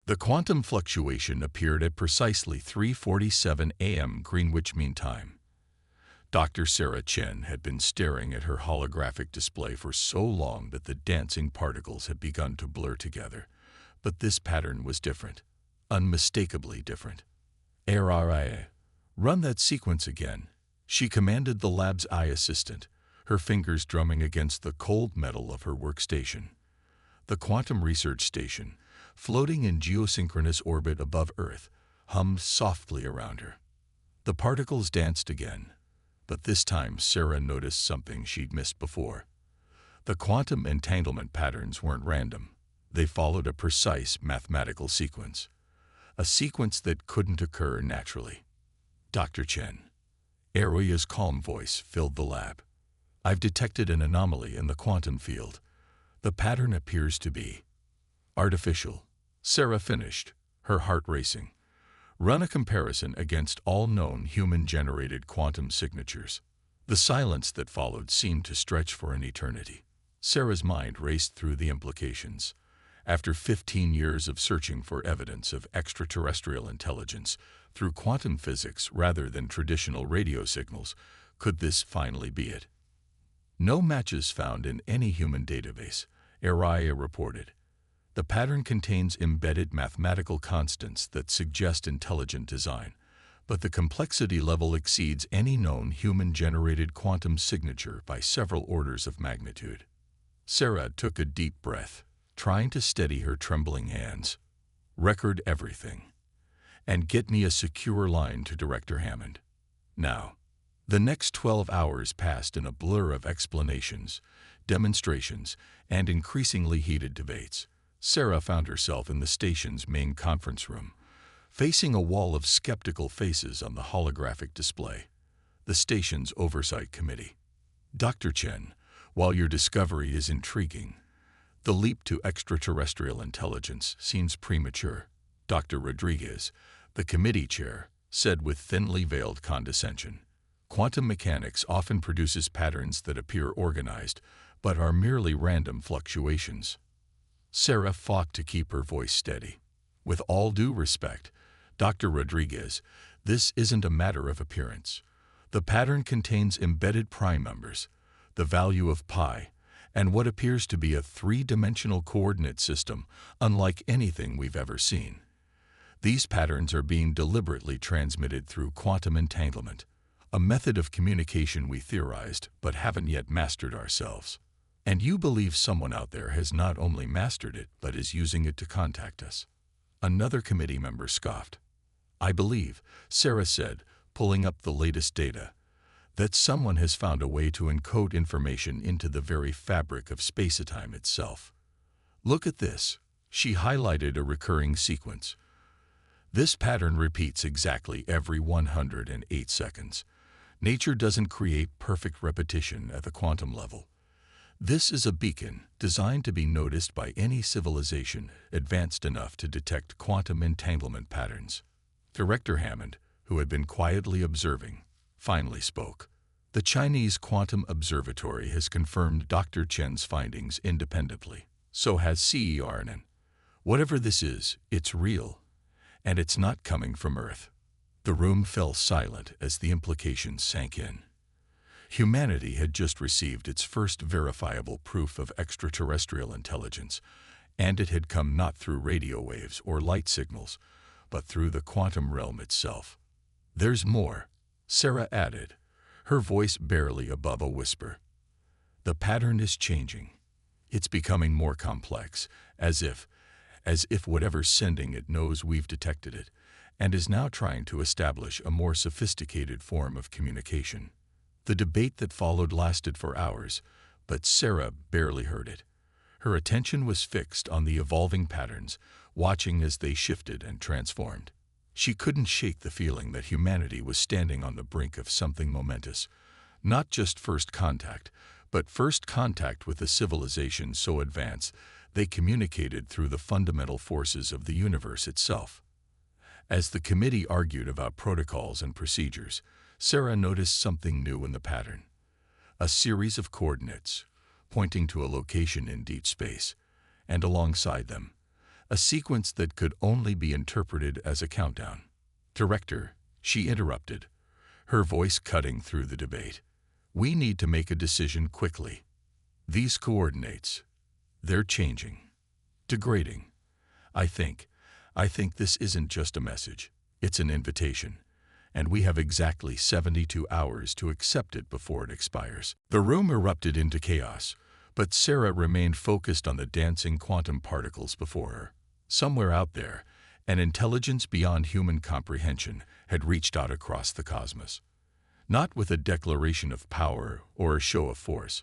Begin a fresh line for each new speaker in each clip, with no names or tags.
The quantum fluctuation appeared at precisely 3:47 a.m. Greenwich Mean Time. Dr. Sarah Chen had been staring at her holographic display for so long that the dancing particles had begun to blur together. But this pattern was different, unmistakably different. "RRIA, run that sequence again," she commanded the lab's eye assistant, her fingers drumming against the cold metal of her workstation. The quantum research station, floating in geosynchronous orbit above Earth, hummed softly around her. The particles danced again, but this time Sarah noticed something she'd missed before. The quantum entanglement patterns weren't random. They followed a precise mathematical sequence, a sequence that couldn't occur naturally. "Dr. Chen." Aria's calm voice filled the lab. "I've detected an anomaly in the quantum field. The pattern appears to be artificial." Sarah finished, her heart racing. "Run a comparison against all known human-generated quantum signatures." The silence that followed seemed to stretch for an eternity. Sarah's mind raced through the implications. After 15 years of searching for evidence of extraterrestrial intelligence through quantum physics rather than traditional radio signals, could this finally be it? "No matches found in any human database," Aria reported. "The pattern contains embedded mathematical constants that suggest intelligent design, but the complexity level exceeds any known human-generated quantum signature by several orders of magnitude." Sarah took a deep breath, trying to steady her trembling hands. "Record everything. And get me a secure line to Director Hammond. Now." The next 12 hours passed in a blur of explanations, demonstrations, and increasingly heated debates. Sarah found herself in the station's main conference room, facing a wall of skeptical faces on the holographic display. The station's oversight committee. "Dr. Chen, while your discovery is intriguing, the leap to extraterrestrial intelligence seems premature." Dr. Rodriguez, the committee chair, said with thinly veiled condescension. "Quantum mechanics often produces patterns that appear organized, but are merely random fluctuations." Sarah fought to keep her voice steady. "With all due respect, Dr. Rodriguez, this isn't a matter of appearance. The pattern contains embedded prime numbers, the value of pi, and what appears to be a three-dimensional coordinate system unlike anything we've ever seen. These patterns are being deliberately transmitted through quantum entanglement, a method of communication we theorized but haven't yet mastered ourselves. And you believe someone out there has not only mastered it but is using it to contact us." Another committee member scoffed. "I believe," Sarah said, pulling up the latest data, "that someone has found a way to encode information into the very fabric of space-time itself. Look at this." She highlighted a recurring sequence. "This pattern repeats exactly every 108 seconds. Nature doesn't create perfect repetition at the quantum level. This is a beacon designed to be noticed by any civilization advanced enough to detect quantum entanglement patterns." Director Hammond, who had been quietly observing, finally spoke. "The Chinese Quantum Observatory has confirmed Dr. Chen's findings independently. So has CERN. Whatever this is, it's real, and it's not coming from Earth." The room fell silent as the implications sank in. Humanity had just received its first verifiable proof of extraterrestrial intelligence, and it had come not through radio waves or light signals, but through the quantum realm itself. "There's more," Sarah added, her voice barely above a whisper. "The pattern is changing. It's becoming more complex, as if whatever's sending it knows we've detected it, and is now trying to establish a more sophisticated form of communication." The debate that followed lasted for hours, but Sarah barely heard it. Her attention was fixed on the evolving patterns, watching as they shifted and transformed. She couldn't shake the feeling that humanity was standing on the brink of something momentous. Not just first contact, but first contact with a civilization so advanced they communicated through the fundamental forces of the universe itself. As the committee argued about protocols and procedures, Sarah noticed something new in the pattern. A series of coordinates, pointing to a location in deep space, and alongside them, a sequence that could only be interpreted as a countdown. "Director," she interrupted, her voice cutting through the debate. "We need to make a decision quickly. These coordinates, they're changing, degrading. I think this isn't just a message, it's an invitation, and we have exactly 72 hours to accept it before it expires." The room erupted into chaos, but Sarah remained focused on the dancing quantum particles before her. Somewhere out there, an intelligence beyond human comprehension had reached out across the cosmos. Not with a declaration of power or a show of force,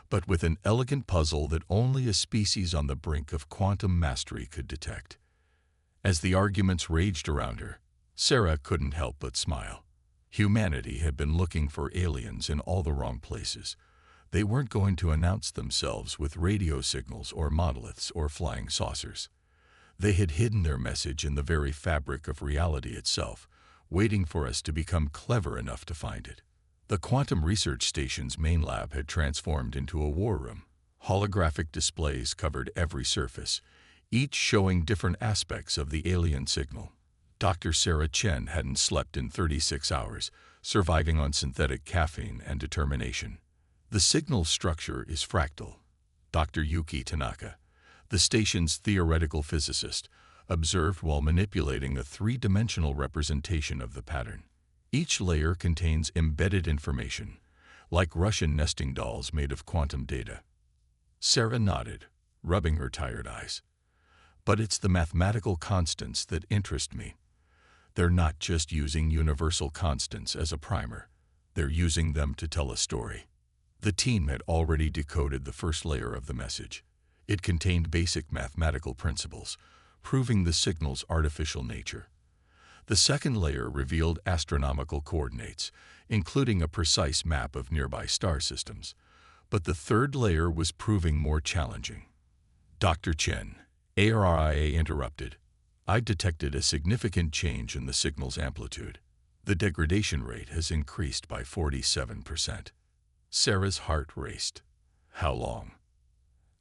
but with an elegant puzzle that only a species on the brink of quantum mastery could detect. As the arguments raged around her, Sarah couldn't help but smile. Humanity had been looking for aliens in all the wrong places. They weren't going to announce themselves with radio signals or monoliths or flying saucers. They had hidden their message in the very fabric of reality itself, waiting for us to become clever enough to find it. The Quantum Research Station's main lab had transformed into a war room. Holographic displays covered every surface, each showing different aspects of the alien signal. Dr. Sarah Chen hadn't slept in 36 hours, surviving on synthetic caffeine and determination. The signal structure is fractal. Dr. Yuki Tanaka, the station's theoretical physicist, observed while manipulating a three-dimensional representation of the pattern. Each layer contains embedded information, like Russian nesting dolls made of quantum data. Sarah nodded, rubbing her tired eyes. "But it's the mathematical constants that interest me. They're not just using universal constants as a primer. They're using them to tell a story." The team had already decoded the first layer of the message. It contained basic mathematical principles, proving the signal's artificial nature. The second layer revealed astronomical coordinates, including a precise map of nearby star systems. But the third layer was proving more challenging. "Dr. Chen," ARIA interrupted, "I detected a significant change in the signal's amplitude. The degradation rate has increased by 47%. Sarah's heart raced. "How long?"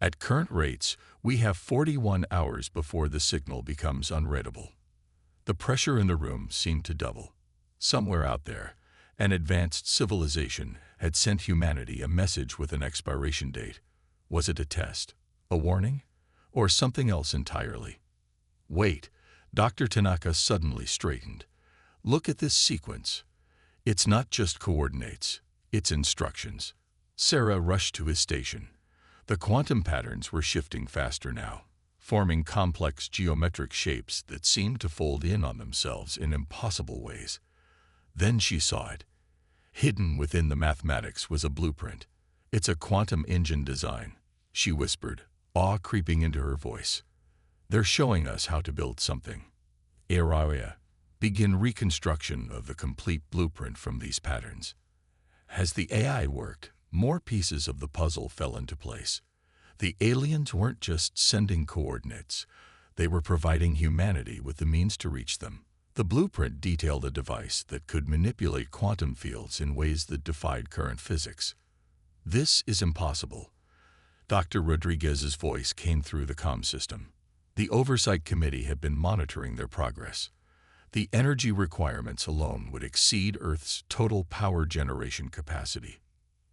"At current rates, we have 41 hours before the signal becomes unreadable." The pressure in the room seemed to double. Somewhere out there, an advanced civilization had sent humanity a message with an expiration date. Was it a test, a warning, or something else entirely? "Wait," Dr. Tanaka suddenly straightened. "Look at this sequence. It's not just coordinates, it's instructions." Sarah rushed to his station. The quantum patterns were shifting faster now, forming complex geometric shapes that seemed to fold in on themselves in impossible ways. Then she saw it. Hidden within the mathematics was a blueprint. "It's a quantum engine design," she whispered, awe creeping into her voice. "They're showing us how to build something. Area, begin reconstruction of the complete blueprint from these patterns." As the AI worked, more pieces of the puzzle fell into place. The aliens weren't just sending coordinates. They were providing humanity with the means to reach them. The blueprint detailed a device that could manipulate quantum fields in ways that defied current physics. "This is impossible." Dr. Rodriguez's voice came through the comm system. The Oversight Committee had been monitoring their progress. The energy requirements alone would exceed Earth's total power generation capacity.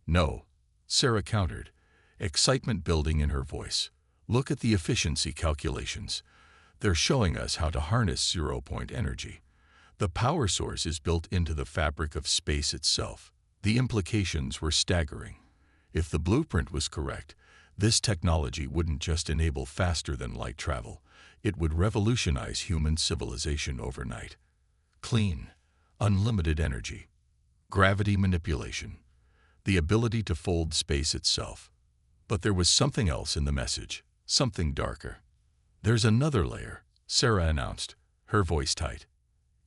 "No," Sarah countered, excitement building in her voice. "Look at the efficiency calculations. They're showing us how to harness zero-point energy. The power source is built into the fabric of space itself." The implications were staggering. If the blueprint was correct, this technology wouldn't just enable faster-than-light travel. It would revolutionize human civilization overnight. Clean, unlimited energy, gravity manipulation, the ability to fold space itself. But there was something else in the message, something darker. "There's another layer," Sarah announced, her voice tight.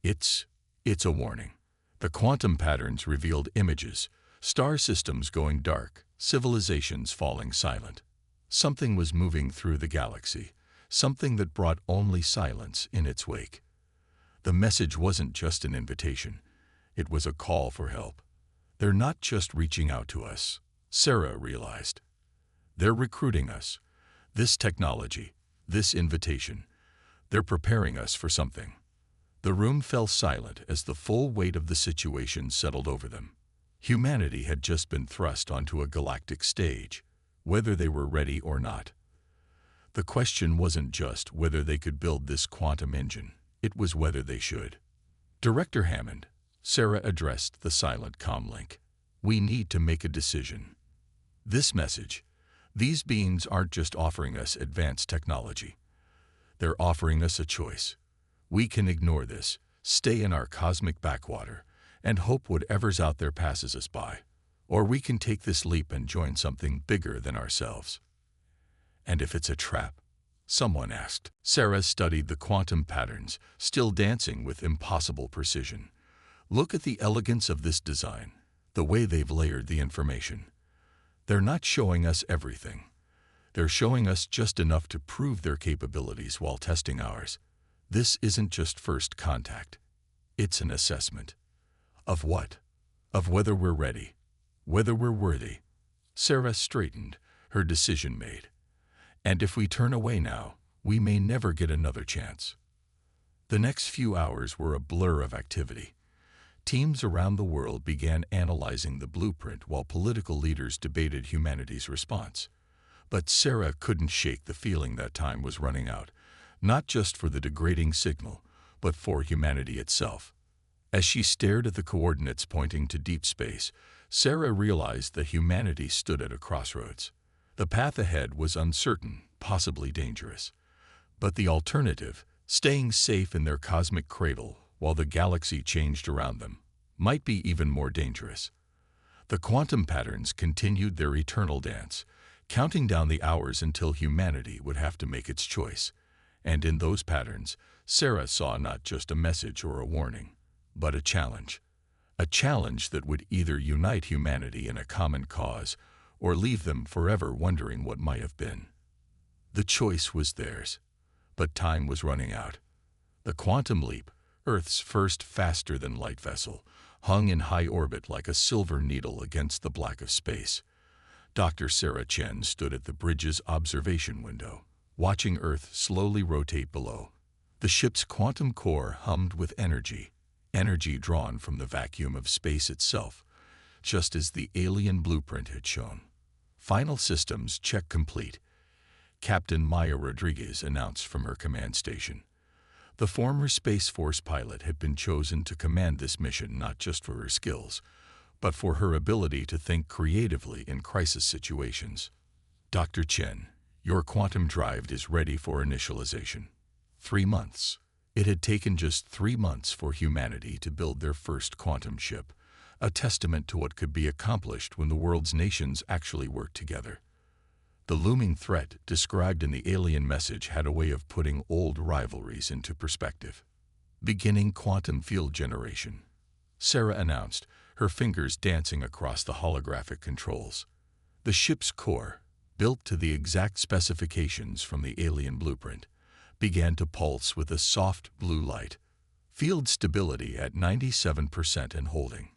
It's a warning." The quantum patterns revealed images, star systems going dark, civilizations falling silent. Something was moving through the galaxy, something that brought only silence in its wake. The message wasn't just an invitation. It was a call for help. They're not just reaching out to us, Sarah realized. They're recruiting us. This technology, this invitation, They're preparing us for something. The room fell silent as the full weight of the situation settled over them. Humanity had just been thrust onto a galactic stage, whether they were ready or not. The question wasn't just whether they could build this quantum engine, it was whether they should. Director Hammond, Sarah addressed the silent comlink. We need to make a decision. This message, these beings aren't just offering us advanced technology. They're offering us a choice. We can ignore this, stay in our cosmic backwater, and hope whatever's out there passes us by. Or we can take this leap and join something bigger than ourselves. And if it's a trap? Someone asked. Sarah studied the quantum patterns, still dancing with impossible precision. Look at the elegance of this design, the way they've layered the information. They're not showing us everything. They're showing us just enough to prove their capabilities while testing ours. This isn't just first contact. It's an assessment. Of what? Of whether we're ready, whether we're worthy. Sarah straightened, her decision made. And if we turn away now, we may never get another chance. The next few hours were a blur of activity. Teams around the world began analyzing the blueprint while political leaders debated humanity's response. But Sarah couldn't shake the feeling that time was running out, not just for the degrading signal, but for humanity itself. As she stared at the coordinates pointing to deep space, Sarah realized that humanity stood at a crossroads. The path ahead was uncertain, possibly dangerous. But the alternative, staying safe in their cosmic cradle while the galaxy changed around them, might be even more dangerous. The quantum patterns continued their eternal dance, counting down the hours until humanity would have to make its choice. And in those patterns, Sarah saw not just a message or a warning, but a challenge. A challenge that would either unite humanity in a common cause or leave them forever wondering what might have been. The choice was theirs, but time was running out. The quantum leap, Earth's first faster-than-light vessel, hung in high orbit like a silver needle against the black of space. Dr. Sarah Chen stood at the bridge's observation window, watching Earth slowly rotate below. The ship's quantum core hummed with energy drawn from the vacuum of space itself, just as the alien blueprint had shown. Final systems check complete, Captain Maya Rodriguez announced from her command station. The former Space Force pilot had been chosen to command this mission not just for her skills, but for her ability to think creatively in crisis situations. Dr. Chen, your quantum drive is ready for initialization. 3 months. It had taken just 3 months for humanity to build their first quantum ship, a testament to what could be accomplished when the world's nations actually worked together. The looming threat described in the alien message had a way of putting old rivalries into perspective. Beginning quantum field generation, Sarah announced, her fingers dancing across the holographic controls. The ship's core, built to the exact specifications from the alien blueprint, began to pulse with a soft blue light, field stability at 97% and holding.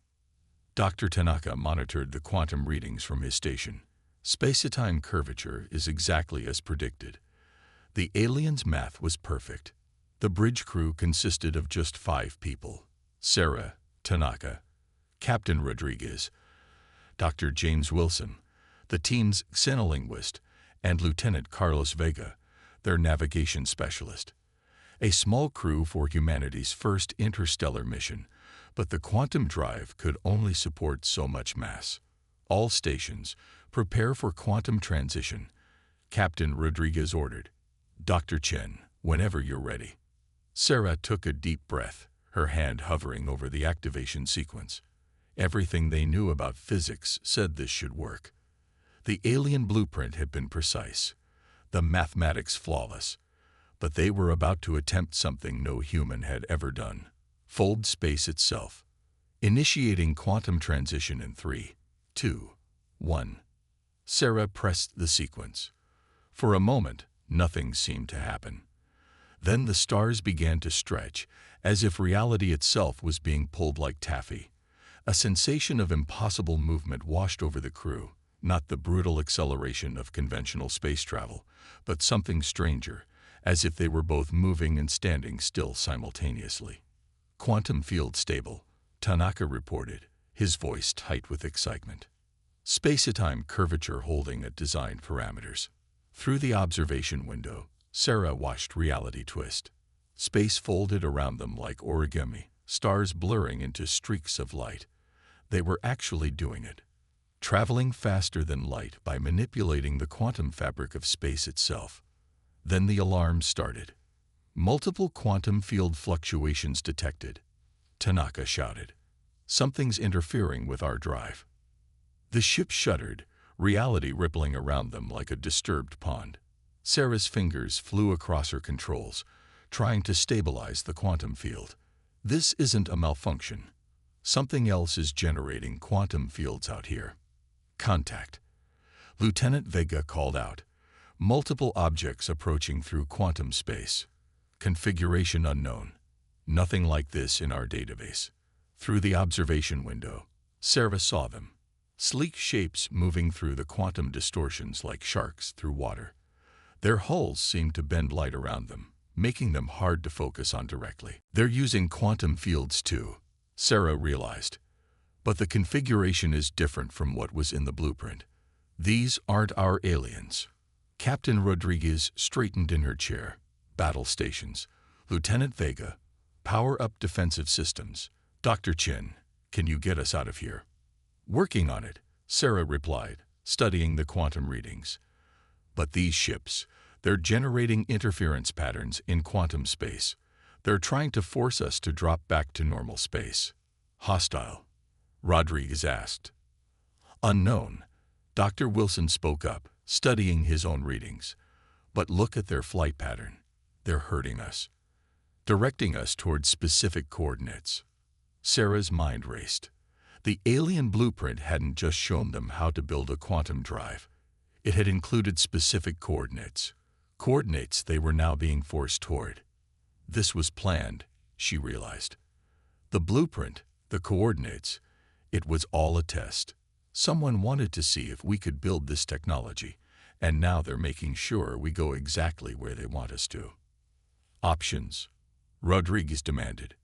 Dr. Tanaka monitored the quantum readings from his station. Space-time curvature is exactly as predicted. The aliens' math was perfect. The bridge crew consisted of just 5 people: Sarah, Tanaka, Captain Rodriguez, Dr. James Wilson, the team's xenolinguist, and Lieutenant Carlos Vega, their navigation specialist. A small crew for humanity's first interstellar mission, but the quantum drive could only support so much mass. All stations, prepare for quantum transition, Captain Rodriguez ordered. Dr. Chen, whenever you're ready. Sarah took a deep breath, her hand hovering over the activation sequence. Everything they knew about physics said this should work. The alien blueprint had been precise, the mathematics flawless, but they were about to attempt something no human had ever done: fold space itself. Initiating quantum transition in 3, 2, 1. Sarah pressed the sequence. For a moment, nothing seemed to happen. Then the stars began to stretch, as if reality itself was being pulled like taffy. A sensation of impossible movement washed over the crew, not the brutal acceleration of conventional space travel, but something stranger, as if they were both moving and standing still simultaneously. "Quantum field stable," Tanaka reported, his voice tight with excitement. Space-time curvature holding at design parameters. Through the observation window, Sarah watched reality twist. Space folded around them like origami, stars blurring into streaks of light. They were actually doing it, traveling faster than light by manipulating the quantum fabric of space itself. Then the alarm started. "Multiple quantum field fluctuations detected," Tanaka shouted. "Something's interfering with our drive." The ship shuddered, reality rippling around them like a disturbed pond. Sarah's fingers flew across her controls, trying to stabilize the quantum field. "This isn't a malfunction. Something else is generating quantum fields out here." "Contact," Lieutenant Vega called out. "Multiple objects approaching through quantum space. Configuration unknown. Nothing like this in our database." Through the observation window, Sarah saw them. Sleek shapes moving through the quantum distortions like sharks through water. Their hulls seemed to bend light around them, making them hard to focus on directly. "They're using quantum fields too," Sarah realized. "But the configuration is different from what was in the blueprint. These aren't our aliens." Captain Rodriguez straightened in her chair. "Battle stations. Lieutenant Vega, power up defensive systems. Dr. Chin, can you get us out of here?" "Working on it," Sarah replied, studying the quantum readings. "But these ships, they're generating interference patterns in quantum space. They're trying to force us to drop back to normal space." "Hostile?" Rodriguez asked. "Unknown," Dr. Wilson spoke up, studying his own readings. "But look at their flight pattern. They're hurting us, directing us toward specific coordinates." Sarah's mind raced. The alien blueprint hadn't just shown them how to build a quantum drive. It had included specific coordinates. Coordinates they were now being forced toward. This was planned, she realized. The blueprint, the coordinates, it was all a test. Someone wanted to see if we could build this technology, and now they're making sure we go exactly where they want us to. "Options," Rodriguez demanded.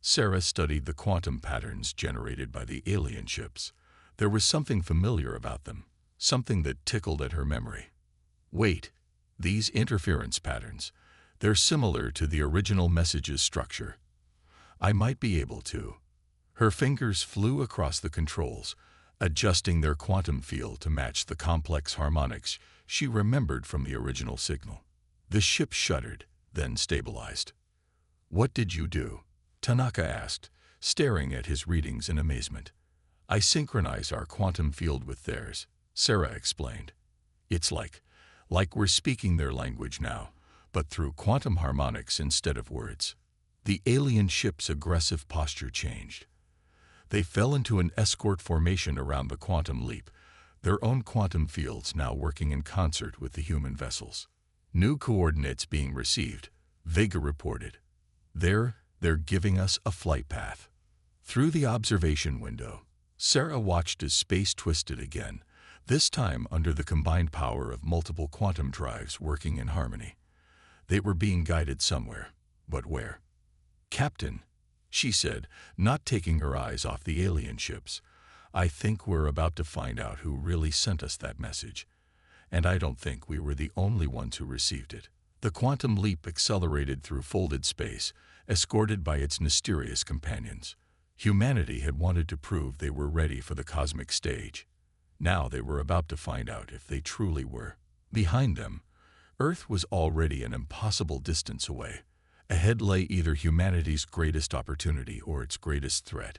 Sarah studied the quantum patterns generated by the alien ships. There was something familiar about them, something that tickled at her memory. "Wait, these interference patterns, they're similar to the original message's structure. I might be able to." Her fingers flew across the controls, adjusting their quantum field to match the complex harmonics she remembered from the original signal. The ship shuddered, then stabilized. "What did you do?" Tanaka asked, staring at his readings in amazement. "I synchronize our quantum field with theirs," Sarah explained. "It's like we're speaking their language now, but through quantum harmonics instead of words." The alien ship's aggressive posture changed. They fell into an escort formation around the quantum leap, their own quantum fields now working in concert with the human vessels. "New coordinates being received," Vega reported. They're giving us a flight path." Through the observation window, Sarah watched as space twisted again, this time under the combined power of multiple quantum drives working in harmony. They were being guided somewhere, but where? "Captain," she said, not taking her eyes off the alien ships, "I think we're about to find out who really sent us that message. And I don't think we were the only ones who received it." The quantum leap accelerated through folded space, escorted by its mysterious companions. Humanity had wanted to prove they were ready for the cosmic stage. Now they were about to find out if they truly were. Behind them, Earth was already an impossible distance away. Ahead lay either humanity's greatest opportunity or its greatest threat.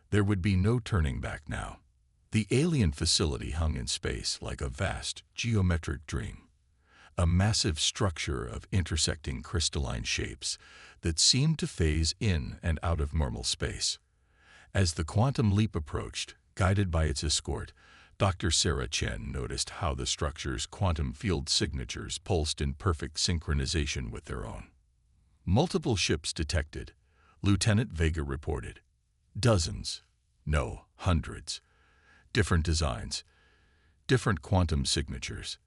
There would be no turning back now. The alien facility hung in space like a vast, geometric dream. A massive structure of intersecting crystalline shapes that seemed to phase in and out of normal space. As the quantum leap approached, guided by its escort, Dr. Sarah Chen noticed how the structure's quantum field signatures pulsed in perfect synchronization with their own. "Multiple ships detected," Lieutenant Vega reported. "Dozens, no, hundreds. Different designs, different quantum signatures.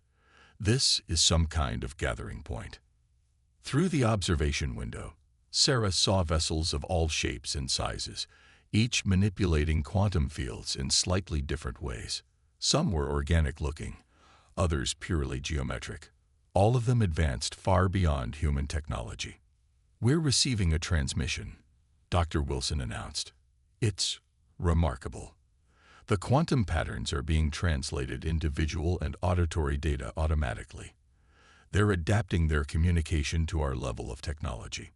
This is some kind of gathering point." Through the observation window, Sarah saw vessels of all shapes and sizes, each manipulating quantum fields in slightly different ways. Some were organic-looking, others purely geometric. All of them advanced far beyond human technology. "We're receiving a transmission," Dr. Wilson announced. "It's remarkable. The quantum patterns are being translated into visual and auditory data automatically. They're adapting their communication to our level of technology."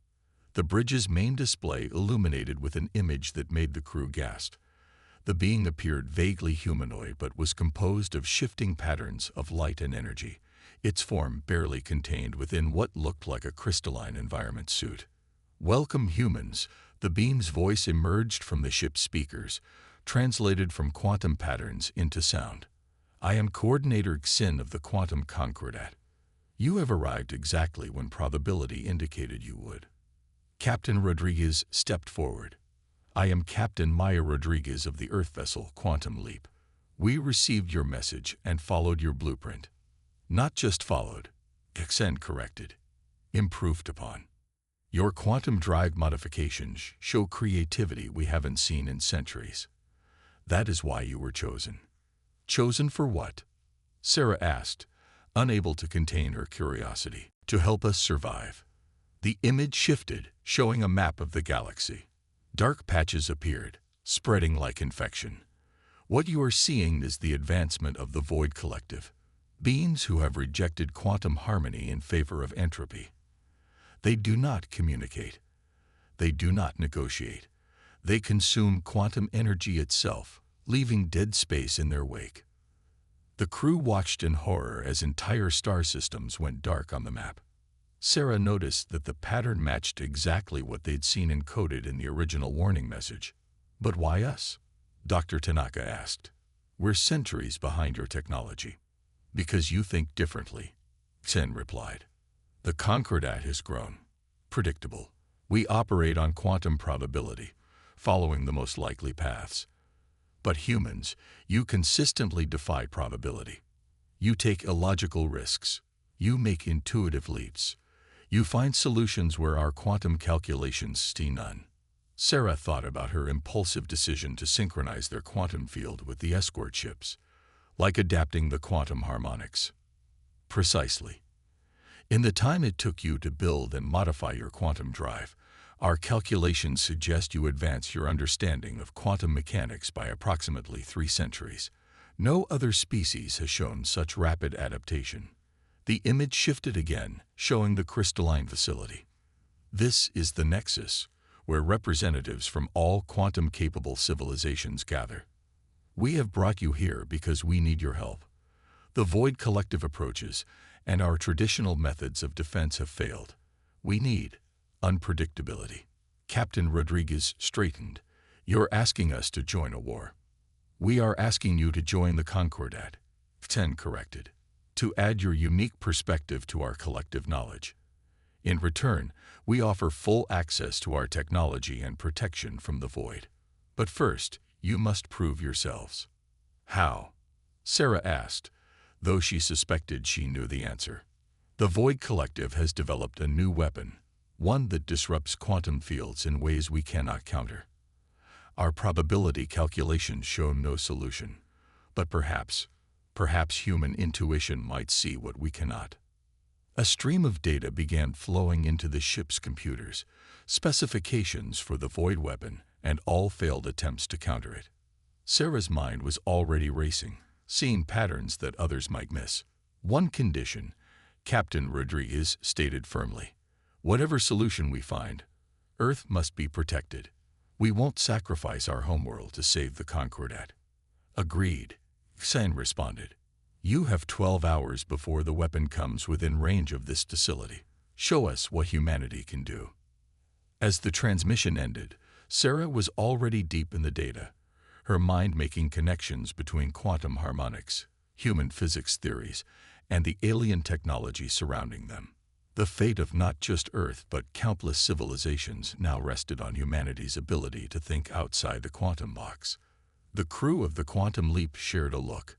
The bridge's main display illuminated with an image that made the crew gasp. The being appeared vaguely humanoid but was composed of shifting patterns of light and energy, its form barely contained within what looked like a crystalline environment suit. "Welcome, humans," the being's voice emerged from the ship's speakers, translated from quantum patterns into sound. "I am Coordinator Xin of the Quantum Concordat. You have arrived exactly when probability indicated you would." Captain Rodriguez stepped forward. "I am Captain Maya Rodriguez of the Earth vessel Quantum Leap. We received your message and followed your blueprint." "Not just followed," Xin corrected. "Improved upon. Your quantum drive modifications show creativity we haven't seen in centuries. That is why you were chosen." "Chosen for what?" Sarah asked, unable to contain her curiosity. "To help us survive." The image shifted, showing a map of the galaxy. Dark patches appeared, spreading like infection. "What you are seeing is the advancement of the Void Collective, beings who have rejected quantum harmony in favor of entropy. They do not communicate. They do not negotiate. They consume quantum energy itself, leaving dead space in their wake." The crew watched in horror as entire star systems went dark on the map. Sarah noticed that the pattern matched exactly what they'd seen encoded in the original warning message. "But why us?" Dr. Tanaka asked. "We're centuries behind your technology." "Because you think differently," Xin replied. "The Concordat has grown. Predictable. We operate on quantum probability, following the most likely paths. But humans, you consistently defy probability. You take illogical risks. You make intuitive leaps. You find solutions where our quantum calculations see none." Sarah thought about her impulsive decision to synchronize their quantum field with the escort ships, like adapting the quantum harmonics. "Precisely. In the time it took you to build and modify your quantum drive, our calculations suggest you advance your understanding of quantum mechanics by approximately 3 centuries. No other species has shown such rapid adaptation." The image shifted again, showing the crystalline facility. "This is the Nexus, where representatives from all quantum-capable civilizations gather. We have brought you here because we need your help. The Void Collective approaches, and our traditional methods of defense have failed. We need unpredictability." Captain Rodriguez straightened. "You're asking us to join a war." "We are asking you to join the Concordat," Xin corrected. "To add your unique perspective to our collective knowledge. In return, we offer full access to our technology and protection from the void. But first, you must prove yourselves." "How?" Sarah asked, though she suspected she knew the answer. "The Void Collective has developed a new weapon, one that disrupts quantum fields in ways we cannot counter. Our probability calculations show no solution, but perhaps human intuition might see what we cannot." A stream of data began flowing into the ship's computers, specifications for the void weapon and all failed attempts to counter it. Sarah's mind was already racing, seeing patterns that others might miss. "One condition," Captain Rodriguez stated firmly. "Whatever solution we find, Earth must be protected. We won't sacrifice our homeworld to save the Concordat." "Agreed," Xin responded. "You have 12 hours before the weapon comes within range of this facility. Show us what humanity can do." As the transmission ended, Sarah was already deep in the data, her mind making connections between quantum harmonics, human physics theories, and the alien technology surrounding them. The fate of not just Earth but countless civilizations now rested on humanity's ability to think outside the quantum box. The crew of the Quantum Leap shared a look.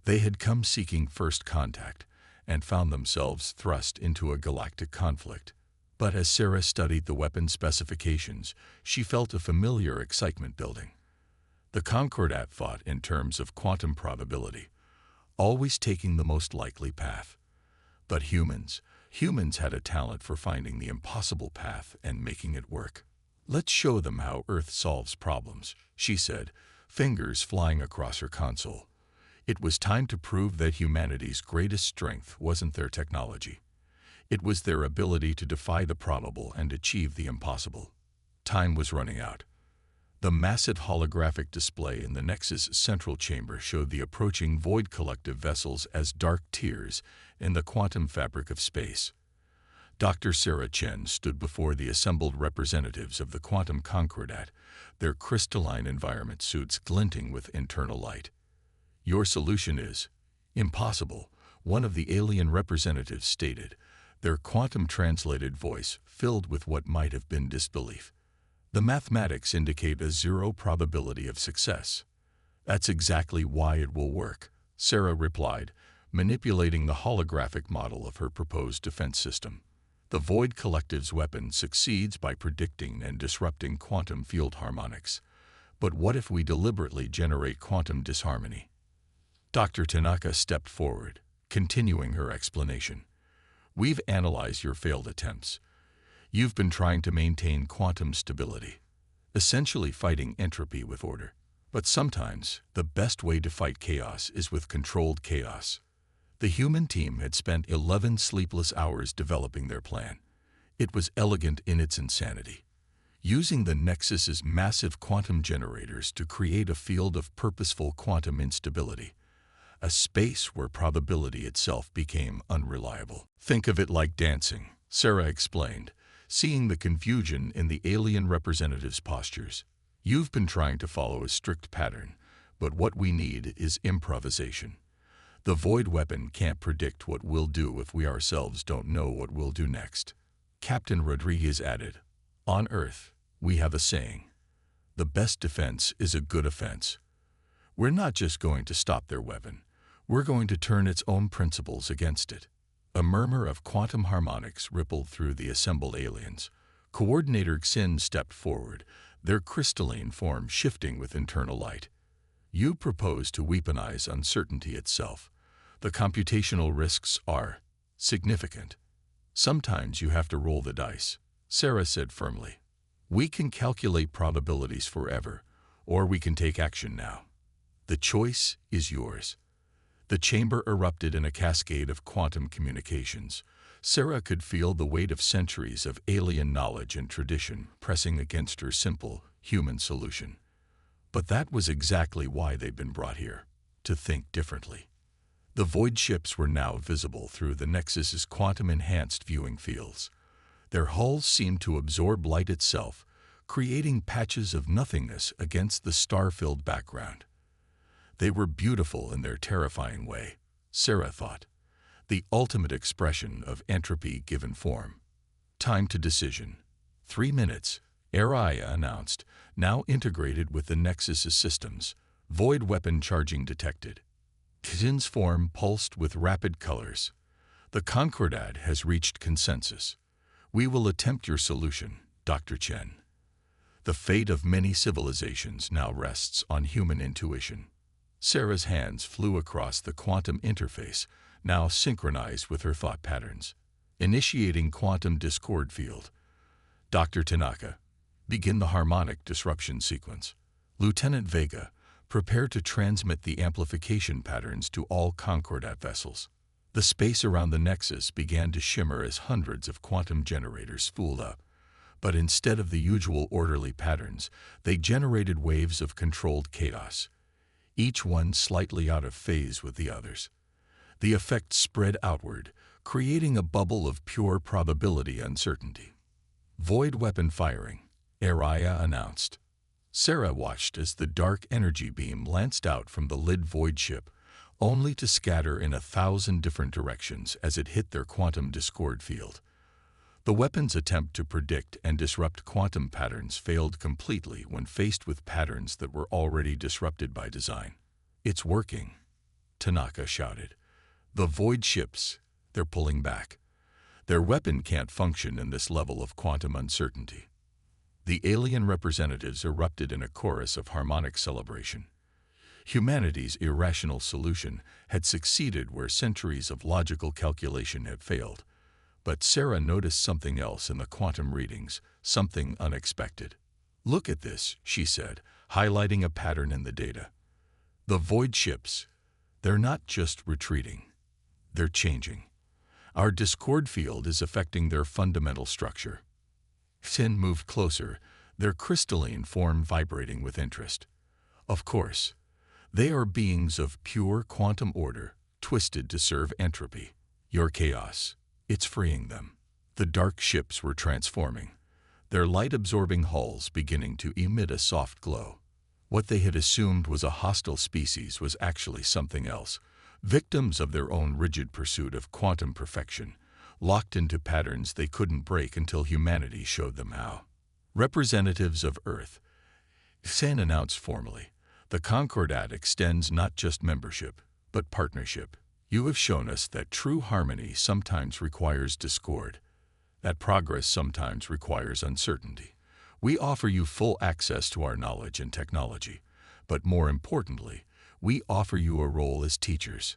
They had come seeking first contact and found themselves thrust into a galactic conflict. But as Sarah studied the weapon specifications, she felt a familiar excitement building. The Concordat thought in terms of quantum probability, always taking the most likely path. But humans had a talent for finding the impossible path and making it work. "Let's show them how Earth solves problems," she said, fingers flying across her console. It was time to prove that humanity's greatest strength wasn't their technology. It was their ability to defy the probable and achieve the impossible. Time was running out. The massive holographic display in the Nexus central chamber showed the approaching void collective vessels as dark tears in the quantum fabric of space. Dr. Sarah Chen stood before the assembled representatives of the quantum concordat, their crystalline environment suits glinting with internal light. "Your solution is impossible," one of the alien representatives stated, their quantum-translated voice filled with what might have been disbelief. "The mathematics indicate a zero probability of success." "That's exactly why it will work," Sarah replied, manipulating the holographic model of her proposed defense system. "The Void Collective's weapon succeeds by predicting and disrupting quantum field harmonics. But what if we deliberately generate quantum disharmony?" Dr. Tanaka stepped forward, continuing her explanation. "We've analyzed your failed attempts. You've been trying to maintain quantum stability, essentially fighting entropy with order. But sometimes, the best way to fight chaos is with controlled chaos." The human team had spent 11 sleepless hours developing their plan. It was elegant in its insanity. Using the Nexus's massive quantum generators to create a field of purposeful quantum instability, a space where probability itself became unreliable. "Think of it like dancing," Sarah explained, seeing the confusion in the alien representatives' postures. "You've been trying to follow a strict pattern, but what we need is improvisation. The void weapon can't predict what we'll do if we ourselves don't know what we'll do next." Captain Rodriguez added, "On Earth, we have a saying, the best defense is a good offense. We're not just going to stop their weapon, we're going to turn its own principles against it." A murmur of quantum harmonics rippled through the assembled aliens. Coordinator Xin stepped forward, their crystalline form shifting with internal light. "You propose to weaponize uncertainty itself. The computational risks are significant. Sometimes you have to roll the dice," Sarah said firmly. "We can calculate probabilities forever, or we can take action now. The choice is yours." The chamber erupted in a cascade of quantum communications. Sarah could feel the weight of centuries of alien knowledge and tradition pressing against her simple, human solution. But that was exactly why they'd been brought here, to think differently. The void ships were now visible through the Nexus's quantum-enhanced viewing fields. Their hulls seemed to absorb light itself, creating patches of nothingness against the star-filled background. They were beautiful in their terrifying way, Sarah thought, the ultimate expression of entropy given form. "Time to decision. 3 minutes, Araya announced, now integrated with the Nexus's systems. Void weapon charging detected. Xin's form pulsed with rapid colors. "The Concordat has reached consensus. We will attempt your solution, Dr. Chen. The fate of many civilizations now rests on human intuition." Sarah's hands flew across the quantum interface, now synchronized with her thought patterns. Initiating quantum discord field. "Dr. Tanaka, begin the harmonic disruption sequence. Lieutenant Vega, prepare to transmit the amplification patterns to all Concordat vessels." The space around the Nexus began to shimmer as hundreds of quantum generators spooled up. But instead of the usual orderly patterns, they generated waves of controlled chaos, each one slightly out of phase with the others. The effect spread outward, creating a bubble of pure probability uncertainty. "Void weapon firing," Araya announced. Sarah watched as the dark energy beam lanced out from the lid void ship, only to scatter in 1,000 different directions as it hit their quantum discord field. The weapon's attempt to predict and disrupt quantum patterns failed completely when faced with patterns that were already disrupted by design. "It's working," Tanaka shouted. "The void ships, they're pulling back." Their weapon can't function in this level of quantum uncertainty. The alien representatives erupted in a chorus of harmonic celebration. Humanity's irrational solution had succeeded where centuries of logical calculation had failed. But Sarah noticed something else in the quantum readings, something unexpected. "Look at this," she said, highlighting a pattern in the data. "The void ships, they're not just retreating, they're changing. Our discord field is affecting their fundamental structure." Sin moved closer, their crystalline form vibrating with interest. "Of course, they are beings of pure quantum order, twisted to serve entropy. Your chaos, it's freeing them." The dark ships were transforming, their light-absorbing hulls beginning to emit a soft glow. What they had assumed was a hostile species was actually something else, victims of their own rigid pursuit of quantum perfection, locked into patterns they couldn't break until humanity showed them how. "Representatives of Earth," Sen announced formally, "the Concordat extends not just membership, but partnership. You have shown us that true harmony sometimes requires discord, that progress sometimes requires uncertainty. We offer you full access to our knowledge and technology, but more importantly, we offer you a role as teachers."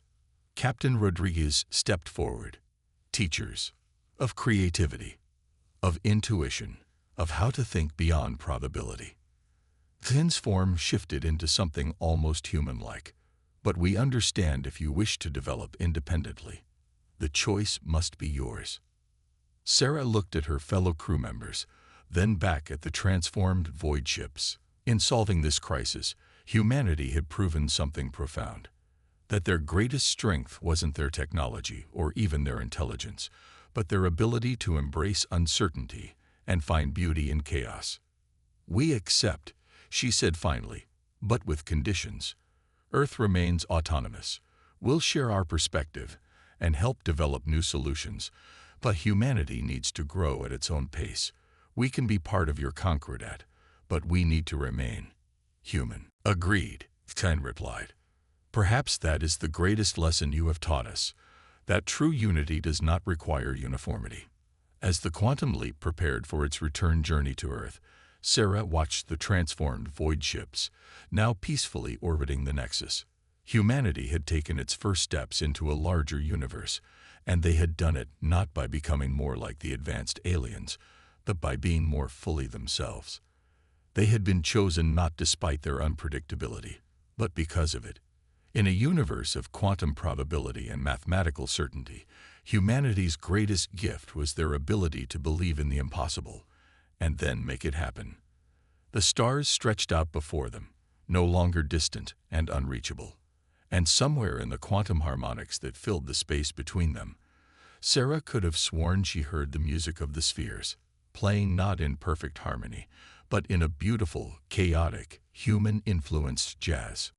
Captain Rodriguez stepped forward. "Teachers of creativity, of intuition, of how to think beyond probability." Thin's form shifted into something almost human-like. "But we understand if you wish to develop independently. The choice must be yours." Sarah looked at her fellow crew members, then back at the transformed void ships. In solving this crisis, humanity had proven something profound. That their greatest strength wasn't their technology or even their intelligence, but their ability to embrace uncertainty and find beauty in chaos. "We accept," she said finally, "but with conditions. Earth remains autonomous. We'll share our perspective and help develop new solutions, but humanity needs to grow at its own pace. We can be part of your Concordat, but we need to remain human." "Agreed," Ten replied. "Perhaps that is the greatest lesson you have taught us, that true unity does not require uniformity." As the quantum leap prepared for its return journey to Earth, Sarah watched the transformed void ships, now peacefully orbiting the Nexus. Humanity had taken its first steps into a larger universe, and they had done it not by becoming more like the advanced aliens, but by being more fully themselves. They had been chosen not despite their unpredictability, but because of it. In a universe of quantum probability and mathematical certainty, humanity's greatest gift was their ability to believe in the impossible, and then make it happen. The stars stretched out before them, no longer distant and unreachable. And somewhere in the quantum harmonics that filled the space between them, Sarah could have sworn she heard the music of the spheres, playing not in perfect harmony, but in a beautiful, chaotic, human-influenced jazz.